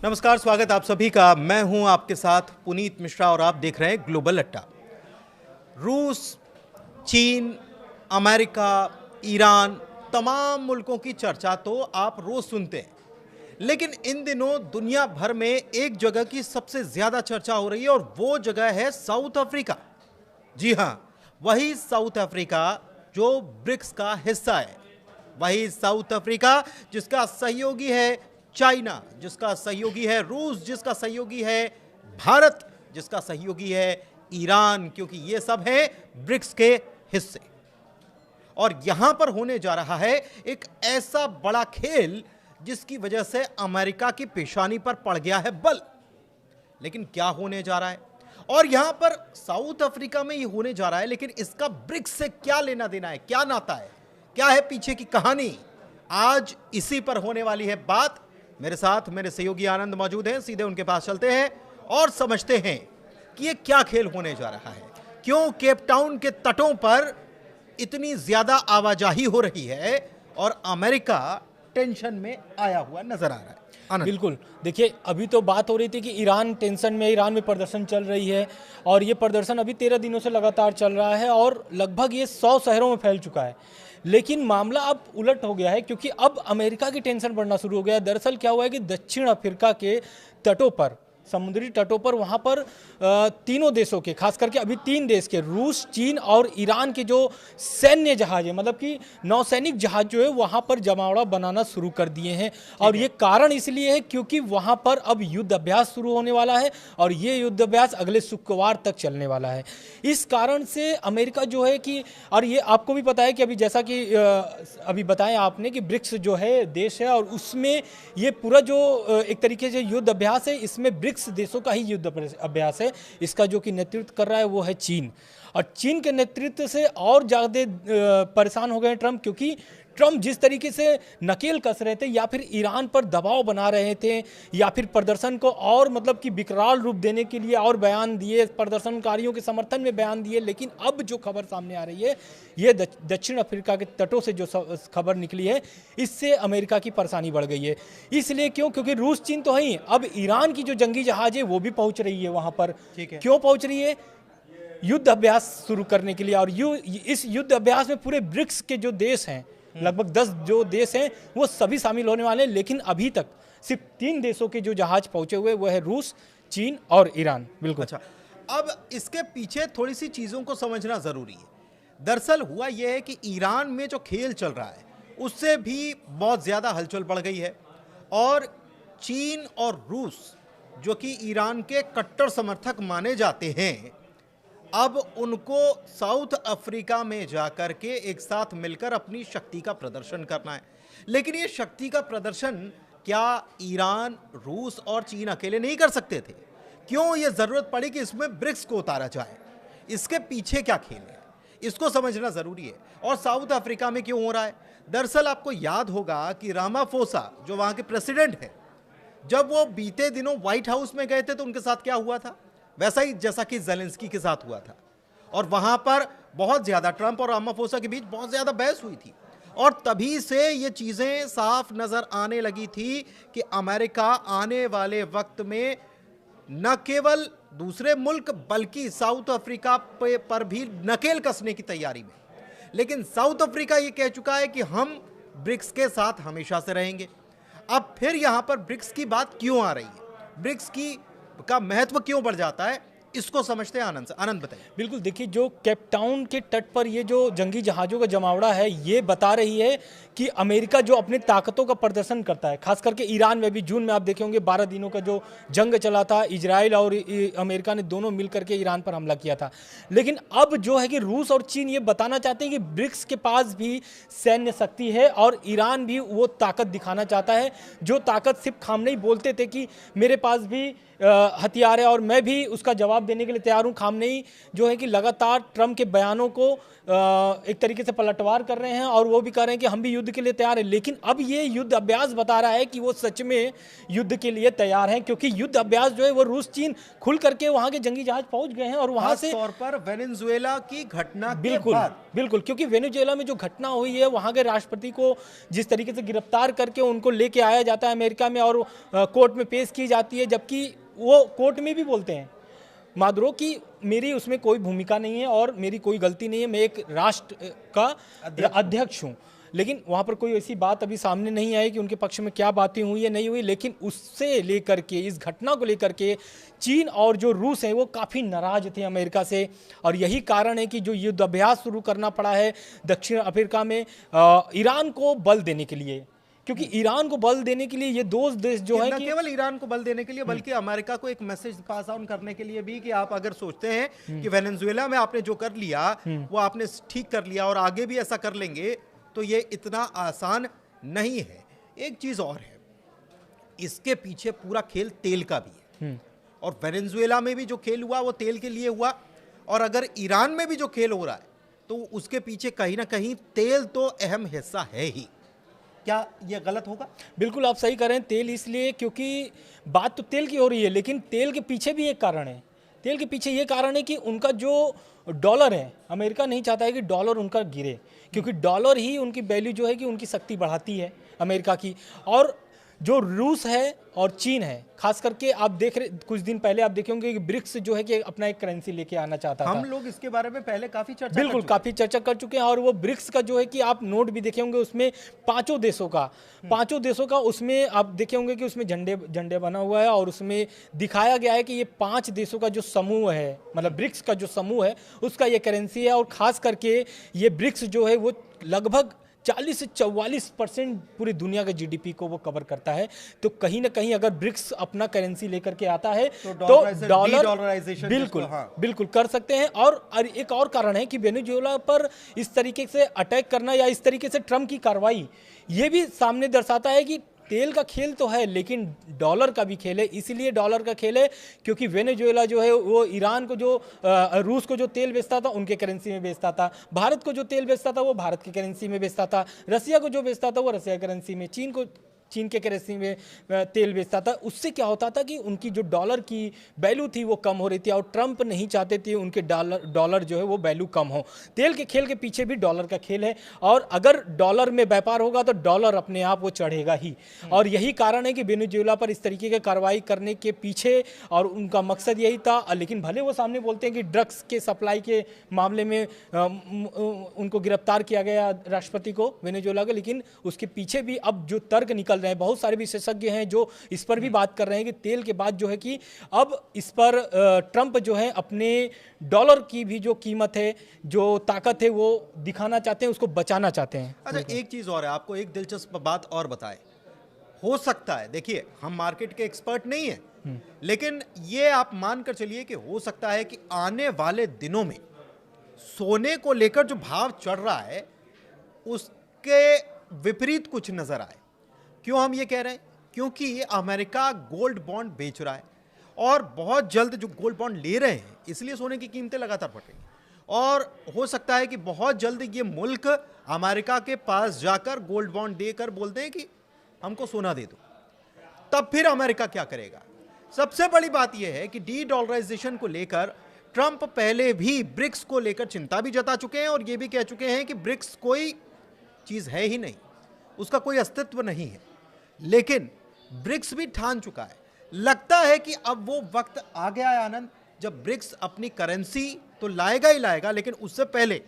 नमस्कार, स्वागत आप सभी का। मैं हूं आपके साथ पुनीत मिश्रा और आप देख रहे हैं ग्लोबल अड्डा। रूस, चीन, अमेरिका, ईरान, तमाम मुल्कों की चर्चा तो आप रोज सुनते हैं, लेकिन इन दिनों दुनिया भर में एक जगह की सबसे ज्यादा चर्चा हो रही है और वो जगह है साउथ अफ्रीका। जी हां, वही साउथ अफ्रीका जो ब्रिक्स का हिस्सा है, वही साउथ अफ्रीका जिसका सहयोगी है चाइना, जिसका सहयोगी है रूस, जिसका सहयोगी है भारत, जिसका सहयोगी है ईरान, क्योंकि ये सब है ब्रिक्स के हिस्से। और यहां पर होने जा रहा है एक ऐसा बड़ा खेल जिसकी वजह से अमेरिका की पेशानी पर पड़ गया है बल। लेकिन क्या होने जा रहा है और यहां पर साउथ अफ्रीका में ये होने जा रहा है, लेकिन इसका ब्रिक्स से क्या लेना देना है, क्या नाता है, क्या है पीछे की कहानी, आज इसी पर होने वाली है बात। मेरे साथ मेरे सहयोगी आनंद मौजूद हैं, सीधे उनके पास चलते हैं और समझते हैं कि ये क्या खेल होने जा रहा है, क्यों केप टाउन के तटों पर इतनी ज्यादा आवाजाही हो रही है और अमेरिका टेंशन में आया हुआ नजर आ रहा है। बिल्कुल, देखिए अभी तो बात हो रही थी कि ईरान टेंशन में, ईरान में प्रदर्शन चल रही है और ये प्रदर्शन अभी 13 दिनों से लगातार चल रहा है और लगभग ये 100 शहरों में फैल चुका है। लेकिन मामला अब उलट हो गया है क्योंकि अब अमेरिका की टेंशन बढ़ना शुरू हो गया है। दरअसल क्या हुआ है कि दक्षिण अफ्रीका के तटों पर, समुद्री तटों पर, वहाँ पर तीनों देशों के, खास करके अभी 3 देश के, रूस, चीन और ईरान के जो सैन्य जहाज है, मतलब कि नौसैनिक जहाज जो है, वहाँ पर जमावड़ा बनाना शुरू कर दिए हैं। और ये कारण इसलिए है क्योंकि वहाँ पर अब युद्ध अभ्यास शुरू होने वाला है और ये युद्ध अभ्यास अगले शुक्रवार तक चलने वाला है। इस कारण से अमेरिका जो है कि, और ये आपको भी पता है कि अभी जैसा कि अभी बताया आपने कि ब्रिक्स जो है देश है और उसमें ये पूरा जो एक तरीके से युद्ध अभ्यास है, इसमें ब्रिक्स देशों का ही युद्ध अभ्यास है। इसका जो कि नेतृत्व कर रहा है वो है चीन, और चीन के नेतृत्व से और ज़्यादा परेशान हो गए ट्रंप, क्योंकि ट्रंप जिस तरीके से नकेल कस रहे थे या फिर ईरान पर दबाव बना रहे थे या फिर प्रदर्शन को और मतलब कि विकराल रूप देने के लिए और बयान दिए, प्रदर्शनकारियों के समर्थन में बयान दिए। लेकिन अब जो खबर सामने आ रही है, ये दक्षिण अफ्रीका के तटों से जो खबर निकली है, इससे अमेरिका की परेशानी बढ़ गई है। इसलिए क्योंकि रूस, चीन तो है ही, अब ईरान की जो जंगी जहाज है वो भी पहुंच रही है वहां पर। क्यों पहुंच रही है? युद्ध अभ्यास शुरू करने के लिए। और इस युद्ध अभ्यास में पूरे ब्रिक्स के जो देश हैं, लगभग 10 जो देश हैं, वो सभी शामिल होने वाले हैं। लेकिन अभी तक सिर्फ 3 देशों के जो जहाज पहुंचे हुए, वो है रूस, चीन और ईरान। बिल्कुल। अच्छा, अब इसके पीछे थोड़ी सी चीजों को समझना जरूरी है। दरअसल हुआ यह है कि ईरान में जो खेल चल रहा है उससे भी बहुत ज्यादा हलचल बढ़ गई है और चीन और रूस, जो कि ईरान के कट्टर समर्थक माने जाते हैं, अब उनको साउथ अफ्रीका में जाकर के एक साथ मिलकर अपनी शक्ति का प्रदर्शन करना है। लेकिन ये शक्ति का प्रदर्शन क्या ईरान, रूस और चीन अकेले नहीं कर सकते थे? क्यों ये जरूरत पड़ी कि इसमें ब्रिक्स को उतारा जाए? इसके पीछे क्या खेल है, इसको समझना जरूरी है। और साउथ अफ्रीका में क्यों हो रहा है? दरअसल आपको याद होगा कि रामाफोसा, जो वहां के प्रेसिडेंट है, जब वो बीते दिनों व्हाइट हाउस में गए थे तो उनके साथ क्या हुआ था? वैसा ही जैसा कि ज़ेलेंस्की के साथ हुआ था। और वहां पर बहुत ज्यादा ट्रंप और रामाफोसा के बीच बहुत ज्यादा बहस हुई थी और तभी से ये चीजें साफ नजर आने लगी थी कि अमेरिका आने वाले वक्त में न केवल दूसरे मुल्क बल्कि साउथ अफ्रीका पर भी नकेल कसने की तैयारी में। लेकिन साउथ अफ्रीका ये कह चुका है कि हम ब्रिक्स के साथ हमेशा से रहेंगे। अब फिर यहां पर ब्रिक्स की बात क्यों आ रही है, ब्रिक्स का महत्व क्यों बढ़ जाता है, इसको समझते हैं आनंद से। आनंद बताइए। बिल्कुल, देखिए जो केप टाउन के तट पर ये जो जंगी जहाज़ों का जमावड़ा है, ये बता रही है कि अमेरिका जो अपनी ताकतों का प्रदर्शन करता है, खास करके ईरान में भी। जून में आप देखे होंगे 12 दिनों का जो जंग चला था, इजराइल और अमेरिका ने दोनों मिलकर के ईरान पर हमला किया था। लेकिन अब जो है कि रूस और चीन ये बताना चाहते हैं कि ब्रिक्स के पास भी सैन्य शक्ति है और ईरान भी वो ताकत दिखाना चाहता है, जो ताकत सिर्फ खामनेई बोलते थे कि मेरे पास भी हथियार है और मैं भी उसका जवाब देने के लिए तैयार हूं। खामनेई जो है कि लगातार ट्रंप के बयानों को एक तरीके से पलटवार कर रहे हैं और वो भी कह रहे हैं कि हम भी युद्ध के लिए तैयार हैं, लेकिन अब ये युद्ध अभ्यास बता रहा है कि वो सच में युद्ध के लिए तैयार हैं, क्योंकि युद्ध अभ्यास जो है वो रूस चीन खुल करके वहां के जंगी जहाज पहुंच गए हैं और वहां से तौर पर वेनेजुएला की घटना के बिल्कुल बाद बिल्कुल, क्योंकि वेनेजुएला में जो घटना हुई है वहां के राष्ट्रपति को जिस तरीके से गिरफ्तार करके उनको लेके आया जाता है अमेरिका में और कोर्ट में पेश की जाती है, जबकि वो कोर्ट में भी बोलते हैं मादुरो कि मेरी उसमें कोई भूमिका नहीं है और मेरी कोई गलती नहीं है, मैं एक राष्ट्र का अध्यक्ष हूँ। लेकिन वहाँ पर कोई ऐसी बात अभी सामने नहीं आई कि उनके पक्ष में क्या बातें हुई है नहीं हुई, लेकिन उससे लेकर के इस घटना को लेकर के चीन और जो रूस हैं वो काफ़ी नाराज थे अमेरिका से, और यही कारण है कि जो युद्ध अभ्यास शुरू करना पड़ा है दक्षिण अफ्रीका में ईरान को बल देने के लिए, क्योंकि ईरान को बल देने के लिए ये दो देश जो है न कि केवल ईरान को बल देने के लिए बल्कि अमेरिका को एक मैसेज पास ऑन करने के लिए भी कि आप अगर सोचते हैं कि वेनेजुएला में आपने जो कर लिया वो आपने ठीक कर लिया और आगे भी ऐसा कर लेंगे तो ये इतना आसान नहीं है। एक चीज और है, इसके पीछे पूरा खेल तेल का भी है और वेनेजुएला में भी जो खेल हुआ वो तेल के लिए हुआ, और अगर ईरान में भी जो खेल हो रहा है तो उसके पीछे कहीं ना कहीं तेल तो अहम हिस्सा है ही। क्या यह गलत होगा? बिल्कुल आप सही कह रहे हैं, तेल इसलिए क्योंकि बात तो तेल की हो रही है, लेकिन तेल के पीछे भी एक कारण है। तेल के पीछे ये कारण है कि उनका जो डॉलर है, अमेरिका नहीं चाहता है कि डॉलर उनका गिरे, क्योंकि डॉलर ही उनकी वैल्यू जो है कि उनकी शक्ति बढ़ाती है अमेरिका की। और जो रूस है और चीन है, खास करके आप देख रहे कुछ दिन पहले आप देखे होंगे कि ब्रिक्स जो है कि अपना एक करेंसी लेके आना चाहता था। हम लोग इसके बारे में पहले काफी चर्चा बिल्कुल काफी चर्चा कर चुके हैं, और वो ब्रिक्स का जो है कि आप नोट भी देखे होंगे उसमें पांचों देशों का उसमें आप देखे होंगे कि उसमें झंडे बना हुआ है और उसमें दिखाया गया है कि ये 5 देशों का जो समूह है, मतलब ब्रिक्स का जो समूह है उसका ये करेंसी है। और खास करके ये ब्रिक्स जो है वो लगभग 40 से 44% पूरी दुनिया के जीडीपी को वो कवर करता है। तो कहीं ना कहीं अगर ब्रिक्स अपना करेंसी लेकर के आता है तो डॉलर बिल्कुल कर सकते हैं। और एक और कारण है कि वेनेजुएला पर इस तरीके से अटैक करना या इस तरीके से ट्रम्प की कार्रवाई ये भी सामने दर्शाता है कि तेल का खेल तो है लेकिन डॉलर का भी खेल है। इसीलिए डॉलर का खेल है क्योंकि वेनेजुएला जो है वो ईरान को जो रूस को जो तेल बेचता था उनके करेंसी में बेचता था, भारत को जो तेल बेचता था वो भारत की करेंसी में बेचता था, रसिया को जो बेचता था वो रसिया करेंसी में, चीन के करेंसी में तेल बेचता था। उससे क्या होता था कि उनकी जो डॉलर की वैल्यू थी वो कम हो रही थी और ट्रंप नहीं चाहते थे उनके डॉलर जो है वो वैल्यू कम हो। तेल के खेल के पीछे भी डॉलर का खेल है, और अगर डॉलर में व्यापार होगा तो डॉलर अपने आप वो चढ़ेगा ही। और यही कारण है कि वेनेजुएला पर इस तरीके की कार्रवाई करने के पीछे और उनका मकसद यही था। लेकिन भले वो सामने बोलते हैं कि ड्रग्स के सप्लाई के मामले में उनको गिरफ्तार किया गया राष्ट्रपति को वेनेजुएला का, लेकिन उसके पीछे भी अब जो तर्क निकल रहे हैं, बहुत सारे विशेषज्ञ हैं जो इस पर भी बात कर रहे हैं कि तेल के बाद जो है कि अब इस पर ट्रंप जो है अपने डॉलर की भी जो कीमत है, जो ताकत है वो दिखाना चाहते हैं, उसको बचाना चाहते हैं। अच्छा, एक चीज और है, आपको एक दिलचस्प बात और बताए। हो सकता है, देखिए हम मार्केट के एक्सपर्ट नहीं है, लेकिन ये आप मानकर चलिए कि हो सकता है कि आने वाले दिनों में सोने को लेकर जो भाव चढ़ रहा है उसके विपरीत कुछ नजर आए। क्यों हम ये कह रहे हैं? क्योंकि अमेरिका गोल्ड बॉन्ड बेच रहा है और बहुत जल्द जो गोल्ड बॉन्ड ले रहे हैं इसलिए सोने की कीमतें लगातार बढ़ रही हैं, और हो सकता है कि बहुत जल्द ये मुल्क अमेरिका के पास जाकर गोल्ड बॉन्ड देकर बोलते हैं कि हमको सोना दे दो। तब फिर अमेरिका क्या करेगा? सबसे बड़ी बात यह है कि डी डॉलराइजेशन को लेकर ट्रंप पहले भी ब्रिक्स को लेकर चिंता भी जता चुके हैं और यह भी कह चुके हैं कि ब्रिक्स कोई चीज है ही नहीं, उसका कोई अस्तित्व नहीं है। लेकिन ब्रिक्स भी ठान चुका है। लगता है कि अब वो वक्त आ गया है आनंद, जब ब्रिक्स अपनी करेंसी तो लाएगा ही लाएगा, लेकिन उससे पहले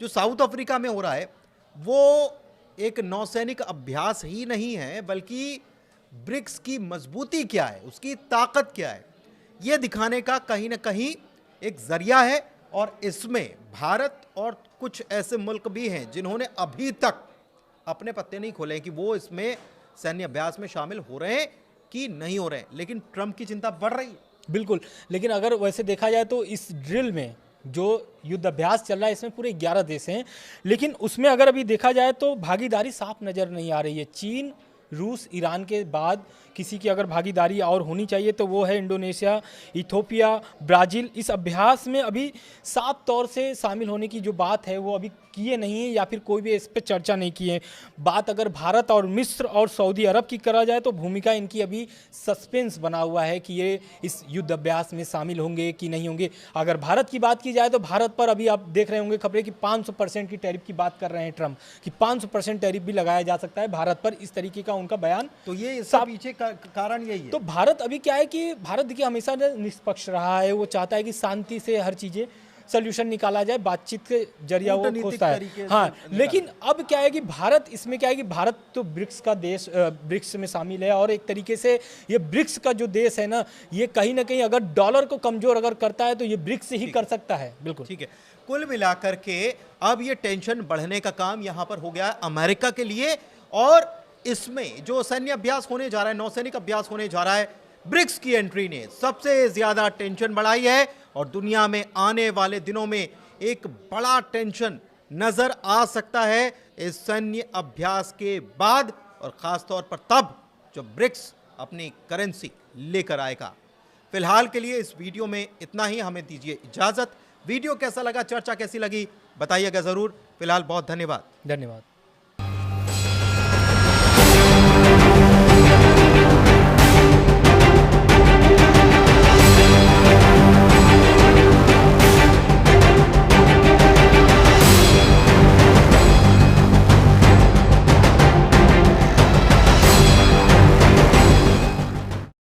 जो साउथ अफ्रीका में हो रहा है वो एक नौसैनिक अभ्यास ही नहीं है, बल्कि ब्रिक्स की मजबूती क्या है, उसकी ताकत क्या है, यह दिखाने का कहीं ना कहीं एक जरिया है। और इसमें भारत और कुछ ऐसे मुल्क भी हैं जिन्होंने अभी तक अपने पत्ते नहीं खोले कि वो इसमें सैन्य अभ्यास में शामिल हो रहे हैं कि नहीं हो रहे हैं, लेकिन ट्रंप की चिंता बढ़ रही है। बिल्कुल, लेकिन अगर वैसे देखा जाए तो इस ड्रिल में जो युद्ध अभ्यास चल रहा है इसमें पूरे 11 देश हैं, लेकिन उसमें अगर अभी देखा जाए तो भागीदारी साफ नज़र नहीं आ रही है। चीन रूस ईरान के बाद किसी की अगर भागीदारी और होनी चाहिए तो वो है इंडोनेशिया, इथोपिया, ब्राज़ील। इस अभ्यास में अभी साफ तौर से शामिल होने की जो बात है वो अभी किए नहीं है, या फिर कोई भी इस पर चर्चा नहीं की है। बात अगर भारत और मिस्र और सऊदी अरब की करा जाए तो भूमिका इनकी अभी सस्पेंस बना हुआ है कि ये इस युद्ध अभ्यास में शामिल होंगे कि नहीं होंगे। अगर भारत की बात की जाए तो भारत पर अभी आप देख रहे होंगे खबरें कि 500% की टैरिफ की बात कर रहे हैं ट्रंप, कि 500% टैरिफ भी लगाया जा सकता है भारत पर। इस तरीके का उनका बयान। तो ये इसका पीछे का कारण यही है। तो भारत अभी क्या है कि भारत देखिए हमेशा निष्पक्ष रहा है, वो चाहता है कि शांति से हर चीज़ें सोल्यूशन निकाला जाए, बातचीत के जरिया वो खोजता है। हाँ, लेकिन अब क्या है कि भारत इसमें क्या है कि भारत तो ब्रिक्स का देश, ब्रिक्स में शामिल है, और एक तरीके से ये ब्रिक्स का जो देश है ना, ये कहीं ना कहीं अगर डॉलर को कमजोर अगर करता है तो ये ब्रिक्स ही कर सकता है। बिल्कुल ठीक है। कुल मिलाकर के अब ये टेंशन बढ़ने का काम यहाँ पर हो गया है अमेरिका के लिए, और इसमें जो सैन्य अभ्यास होने जा रहा है, नौसैनिक अभ्यास होने जा रहा है, ब्रिक्स की एंट्री ने सबसे ज्यादा टेंशन बढ़ाई है। और दुनिया में आने वाले दिनों में एक बड़ा टेंशन नजर आ सकता है इस सैन्य अभ्यास के बाद, और खास तौर पर तब जब ब्रिक्स अपनी करेंसी लेकर आएगा। फिलहाल के लिए इस वीडियो में इतना ही, हमें दीजिए इजाजत। वीडियो कैसा लगा, चर्चा कैसी लगी, बताइएगा जरूर। फिलहाल बहुत धन्यवाद। धन्यवाद।